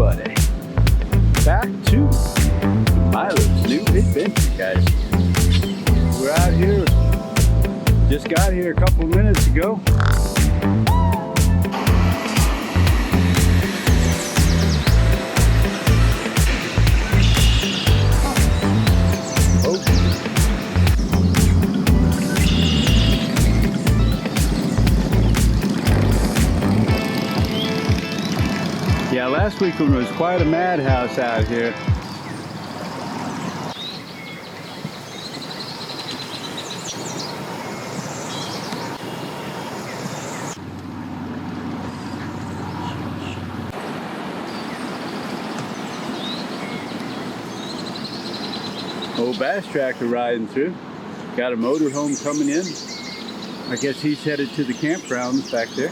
everybody. Back to Milo's new adventure, guys. We're out here, just got here a couple minutes ago. Yeah, last weekend was quite a madhouse out here. Old bass tractor riding through. Got a motorhome coming in. I guess he's headed to the campgrounds back there.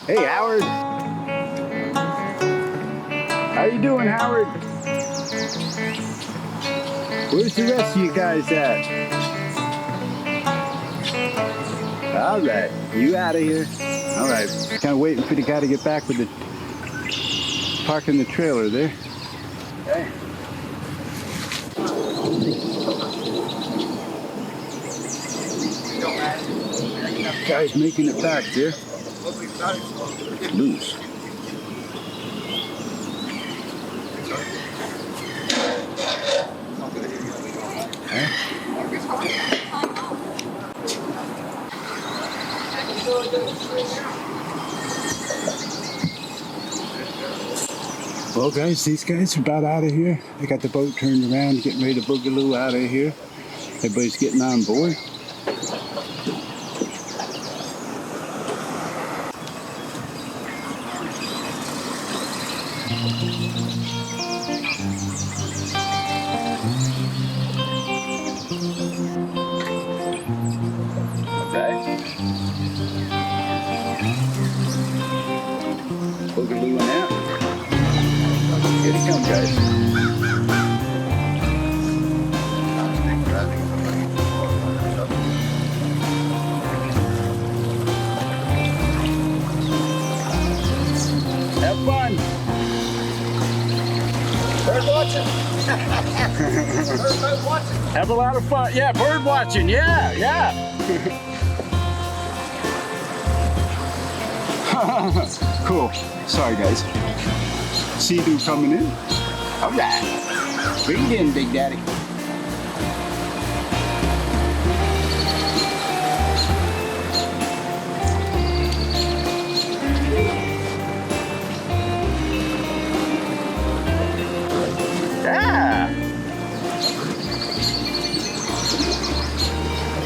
Hey, Howard. How you doing, Howard? Where's the rest of you guys at? All right, you out of here. All right, kind of waiting for the guy to get back with the parking the trailer there. Okay. Guy's making it back there. Loose. Well, guys, these guys are about out of here. They got the boat turned around, getting ready to boogaloo out of here. Everybody's getting on board. Boogalooing out. Here they come, guys. Have fun. Bird watching. Bird watching. Have a lot of fun. Yeah, bird watching. Yeah, yeah. Cool. Sorry, guys. Sea-Doo coming in. All right. Bring it in, Big Daddy. Yeah.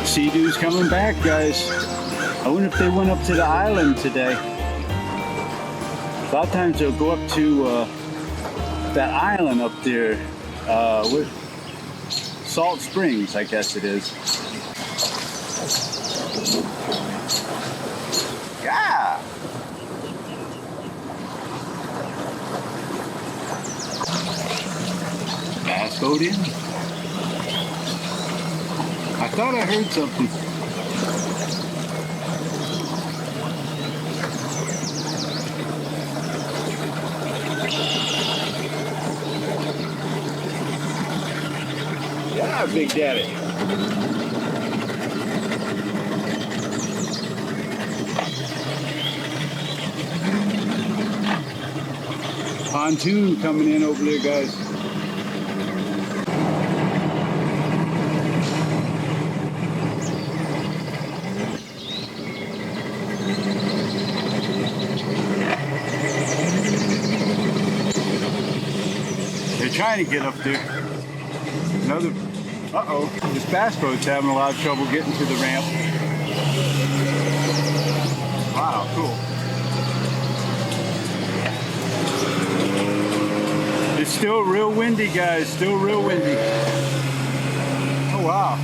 Sea-Doo's coming back, guys. I wonder if they went up to the island today. A lot of times they'll go up to that island up there with Salt Springs, I guess it is. Yeah. Bass boat in. I thought I heard something. Yeah, Big Daddy. Pontoon coming in over there, guys. trying to get up there. Another, uh-oh, this bass boat's having a lot of trouble getting to the ramp. Wow, cool. It's still real windy, guys, still real windy. Oh, wow.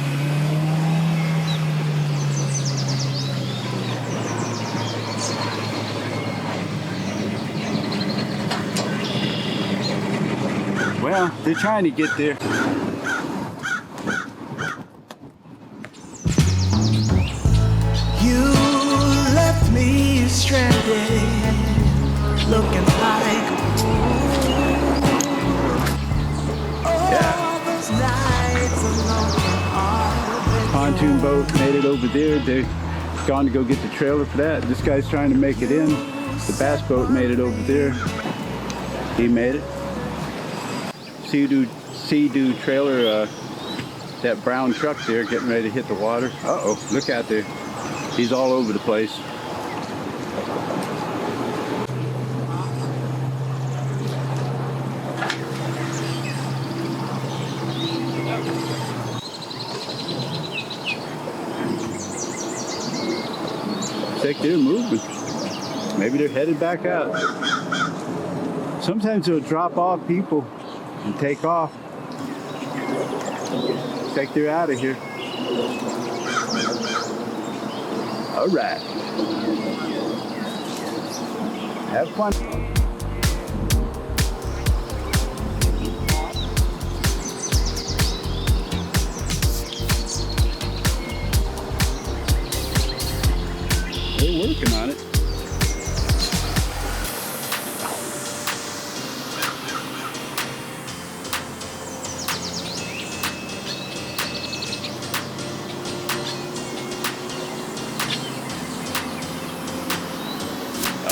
Well, they're trying to get there. You left me stranded, looking like all those nights alone. Pontoon boat made it over there. They're gone to go get the trailer for that. This guy's trying to make it in. The bass boat made it over there. He made it. Sea-Doo trailer, that brown truck there getting ready to hit the water. Uh-oh, look out there. He's all over the place. Looks like they're moving. Maybe they're headed back out. Sometimes they'll drop off people and take off. Looks like they're out of here. All right. Have fun. They're working on it.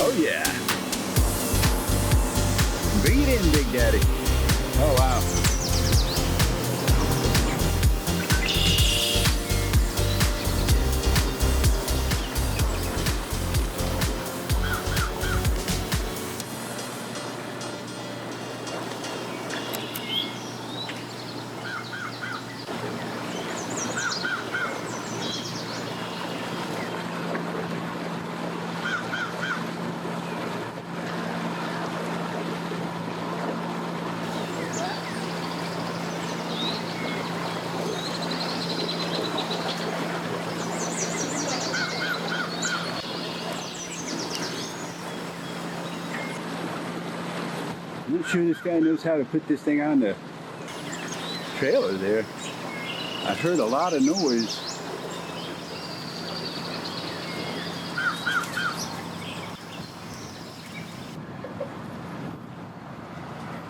Oh yeah. Bring it in, Big Daddy. Oh wow. I'm not sure this guy knows how to put this thing on the trailer there. I heard a lot of noise.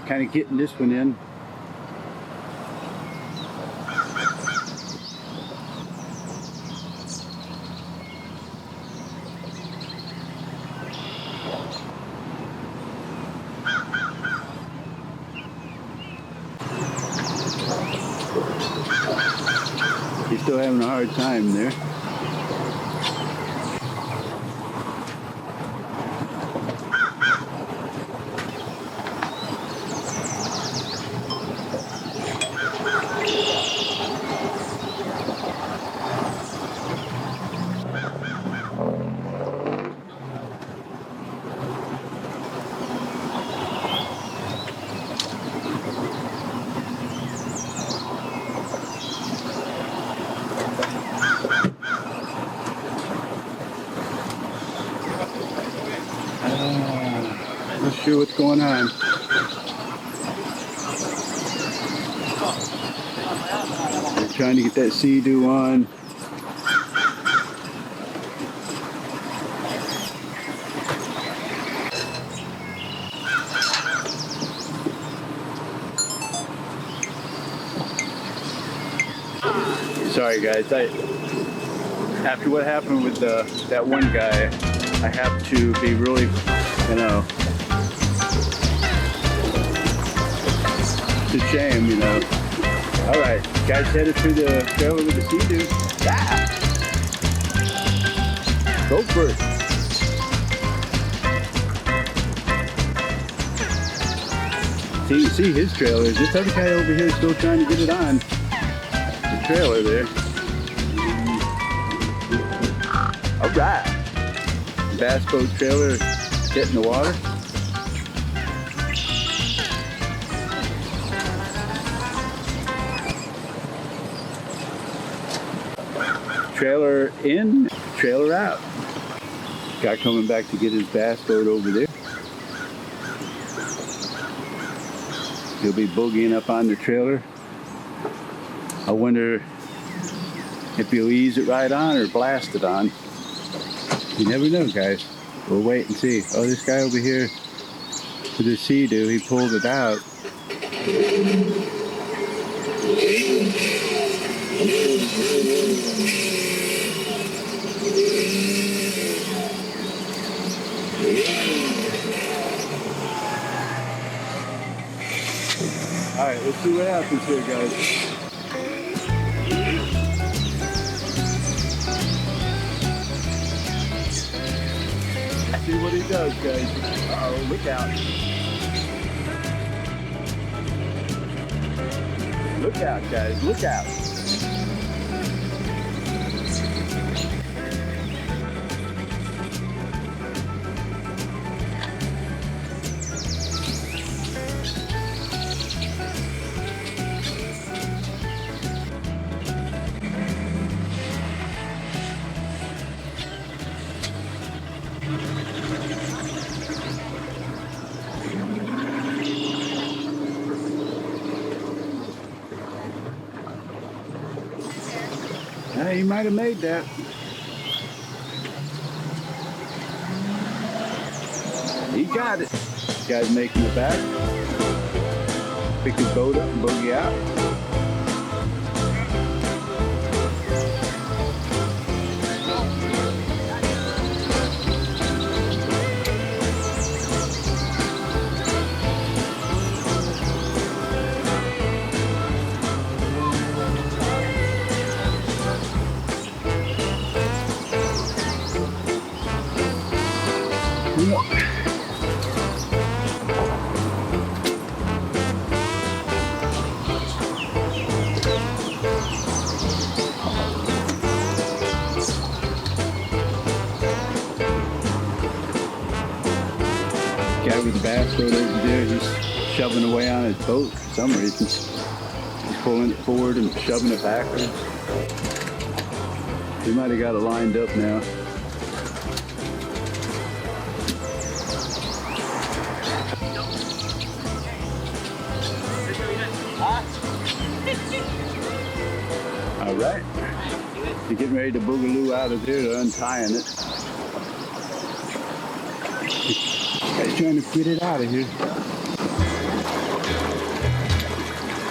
Kind of getting this one in. He's still having a hard time there. Not sure what's going on. They're trying to get that Sea-Doo on. Sorry guys, after what happened with that one guy, I have to be really, you know, it's a shame, you know. All right, guys headed to the trailer with the Sea-Doo. Ah! Go for it. See his trailer. This other guy over here is still trying to get it on the trailer there. All right. Bass boat trailer hitting the water. Trailer in, trailer out. Guy coming back to get his bass boat over there. He'll be boogieing up on the trailer. I wonder if he'll ease it right on or blast it on. You never know, guys. We'll wait and see. Oh, this guy over here with the sea-doo, he pulled it out. All right, let's see what happens here, guys. See what he does, guys. Uh-oh, look out. Look out, guys, look out. He might have made that. He got it. Guy's making it back. Pick his boat up and boogie out. Guy with the bass boat over there, he's shoving away on his boat for some reason. He's pulling it forward and shoving it backwards. He might have got it lined up now. All right. They're getting ready to boogaloo out of there. They're untying it. Guy's trying to get it out of here.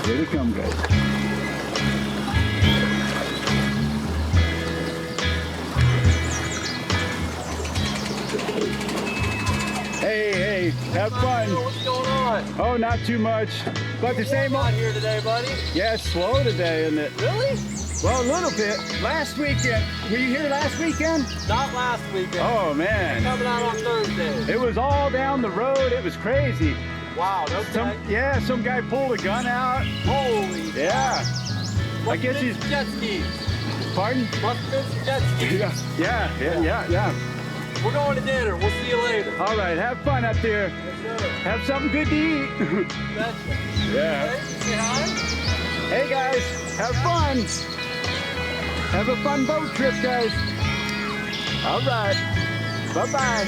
Here they come, guys. Hey, have fun. What's going on? Oh, not too much. But the same Out here today, buddy. Yeah, it's slow today, isn't it? Really? Well, a little bit. Last weekend. Were you here last weekend? Not last weekend. Oh, man. Coming out on Thursday. It was all down the road. It was crazy. Wow, okay. Some guy pulled a gun out. Holy Yeah. cow. I guess he's... Jet skis. Pardon? Must have been some jet skis. Yeah. We're going to dinner. We'll see you later. All right, have fun up there. Yes, sir. Have something good to eat. Betcha. Yeah. Hey, say hi. Hey, guys, have fun. Have a fun boat trip, guys. All right. Bye-bye.